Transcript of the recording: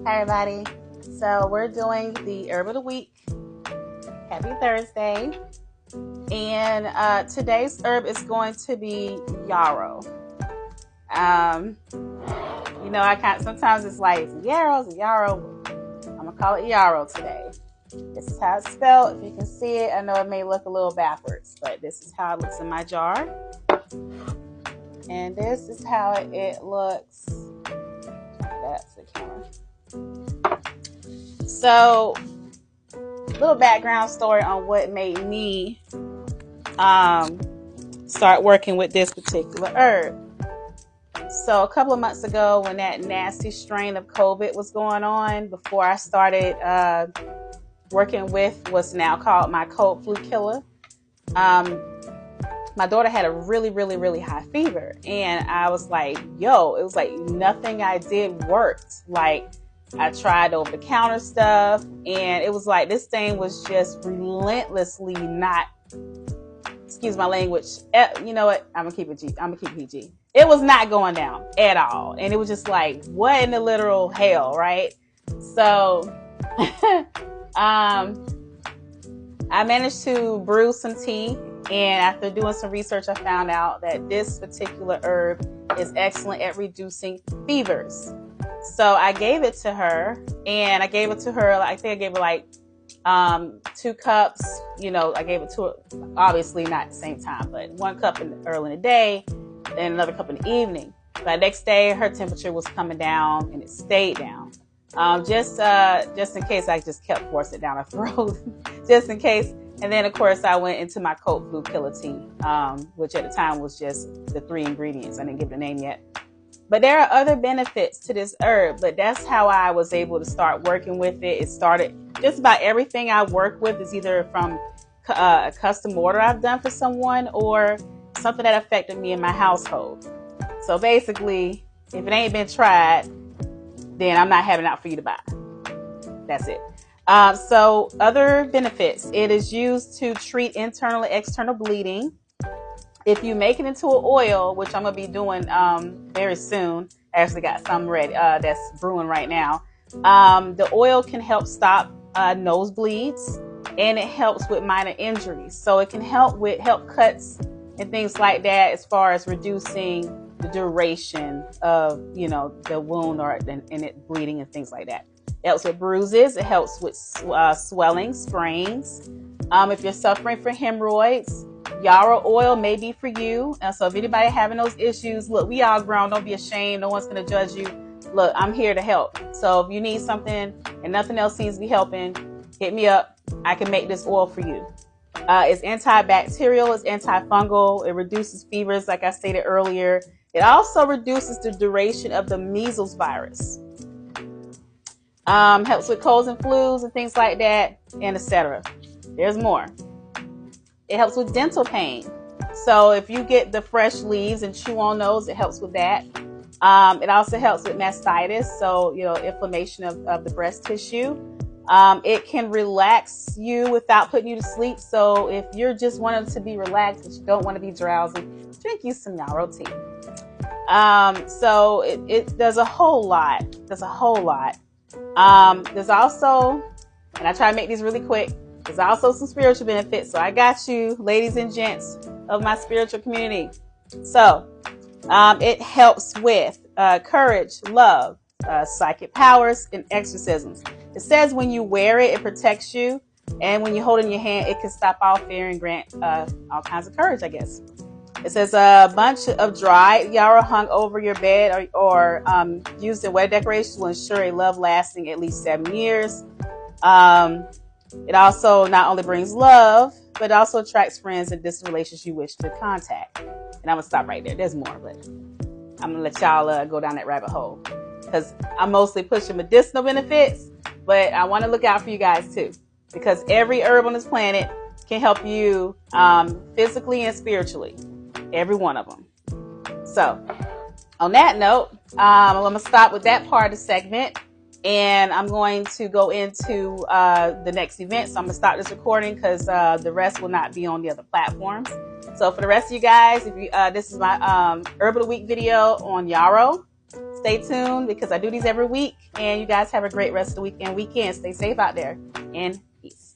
Hi everybody. So we're doing the herb of the week. Happy Thursday. And today's herb is going to be yarrow. Sometimes it's like yarrow. I'm gonna call it yarrow today. This is how it's spelled. If you can see it, I know it may look a little backwards, but this is how it looks in my jar. And this is how it looks. That's the camera. So, little background story on what made me start working with this particular herb. So a couple of months ago, when that nasty strain of COVID was going on, before I started working with what's now called my cold flu killer, my daughter had a really, really, really high fever. And I was like, yo, it was like nothing I did worked. Like, I tried over the counter stuff, and it was like this thing was just relentlessly not, excuse my language. You know what? I'm gonna keep it PG. It was not going down at all. And it was just like, what in the literal hell, right? So I managed to brew some tea, and after doing some research, I found out that this particular herb is excellent at reducing fevers. So I gave it to her, and I gave it to her, I think I gave her like 2 cups. I gave it to her, obviously not at the same time, but 1 cup early in the day and another cup in the evening. But next day, her temperature was coming down, and it stayed down. Just in case I just kept forcing it down her throat, just in case. And then, of course, I went into my cold flu killer tea, which at the time was just the 3 ingredients. I didn't give it a name yet. But there are other benefits to this herb, but that's how I was able to start working with it. It started, just about everything I work with is either from a custom order I've done for someone or something that affected me in my household. So basically, if it ain't been tried, then I'm not having it out for you to buy. That's it. So other benefits, it is used to treat internal and external bleeding. If you make it into an oil, which I'm going to be doing very soon, I actually got some ready that's brewing right now. The oil can help stop nosebleeds, and it helps with minor injuries. So it can help with cuts and things like that, as far as reducing the duration of the wound and it bleeding and things like that. It helps with bruises. It helps with swelling, sprains. If you're suffering from hemorrhoids, yarrow oil may be for you. So if anybody having those issues, look, we all grown. Don't be ashamed. No one's going to judge you. Look, I'm here to help. So if you need something and nothing else seems to be helping, hit me up. I can make this oil for you. It's antibacterial. It's antifungal. It reduces fevers, like I stated earlier. It also reduces the duration of the measles virus. Helps with colds and flus and things like that, and etc. There's more. It helps with dental pain. So if you get the fresh leaves and chew on those, it helps with that. It also helps with mastitis, so inflammation of the breast tissue. It can relax you without putting you to sleep. So if you're just wanting to be relaxed but you don't want to be drowsy, drink you some yarrow tea. So it does a whole lot. There's also, and I try to make these really quick, there's also some spiritual benefits. So I got you, ladies and gents of my spiritual community. So it helps with courage, love, psychic powers, and exorcisms. It says when you wear it, it protects you. And when you hold it in your hand, it can stop all fear and grant all kinds of courage, I guess. It says a bunch of dried yarrow hung over your bed or used in wedding decorations will ensure a love lasting at least 7 years. It also not only brings love, but also attracts friends and distant relations you wish to contact. And I'm going to stop right there. There's more, but I'm going to let y'all go down that rabbit hole, because I'm mostly pushing medicinal benefits, but I want to look out for you guys too, because every herb on this planet can help you physically and spiritually. Every one of them. So on that note, I'm going to stop with that part of the segment, and I'm going to go into the next event. So I'm going to stop this recording because the rest will not be on the other platforms. So for the rest of you guys, if you this is my Herb of the Week video on yarrow. It's stay tuned because I do these every week. And you guys have a great rest of the week and weekend. Stay safe out there, and peace.